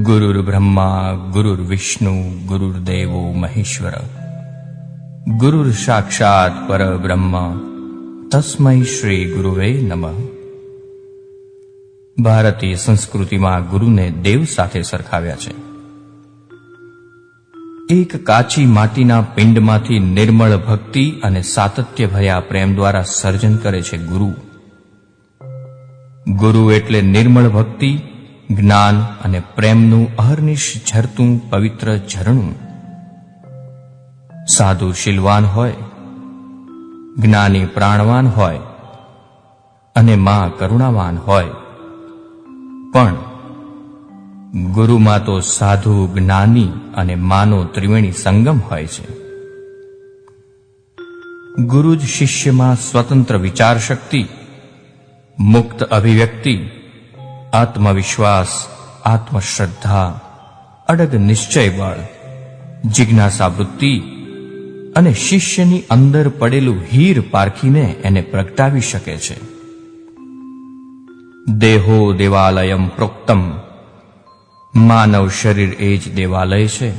गुरुर्ब्रह्मा गुरुर्विष्णु गुरुर्देवो महेश्वर गुरुर् साक्षात् परब्रह्म तस्मै श्री गुरुवे नमः। ભારતીય સંસ્કૃતિમાં ગુરુને દેવ સાથે સરખાવ્યા છે। એક કાચી માટીના પિંડમાંથી નિર્મળ ભક્તિ અને સાતત્ય ભર્યા પ્રેમ દ્વારા સર્જન કરે છે ગુરુ। ગુરુ એટલે નિર્મળ ભક્તિ, જ્ઞાન અને પ્રેમનું અહર્નિશ ઝરતું પવિત્ર ઝરણું। સાધુ શીલવાન હોય, જ્ઞાની પ્રાણવાન હોય અને માં કરુણાવાન હોય, પણ ગુરુમાં તો સાધુ, જ્ઞાની અને માનો ત્રિવેણી સંગમ હોય છે। ગુરુ જ શિષ્યમાં સ્વતંત્ર વિચાર શક્તિ, મુક્ત અભિવ્યક્તિ, આત્મવિશ્વાસ, આત્મશ્રદ્ધા, અડગ નિશ્ચય બળ, જિજ્ઞાસા વૃત્તિ અને શિષ્યની અંદર પડેલું હીર પારખીને એને પ્રગટાવી શકે છે। દેહો દેવાલયમ પ્રોક્તમ, માનવ શરીર એ જ દેવાલય છે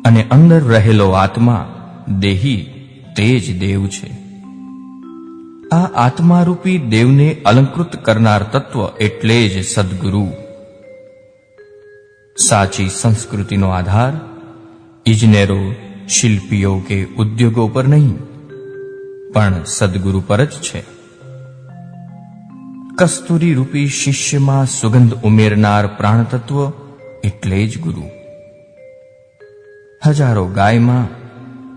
અને અંદર રહેલો આત્મા દેહી તે જ દેવ છે। આ આત્મારૂપી દેવને અલંકૃત કરનાર તત્વ એટલે જ સદગુરુ। સાચી સંસ્કૃતિનો આધાર ઇજનેરો, શિલ્પીઓ કે ઉદ્યોગો પર નહીં, પણ સદગુરુ પર જ છે। કસ્તુરી રૂપી શિષ્યમાં સુગંધ ઉમેરનાર પ્રાણતત્વ એટલે જ ગુરુ। હજારો ગાયમાં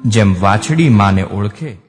જેમ વાછડી માને ઓળખે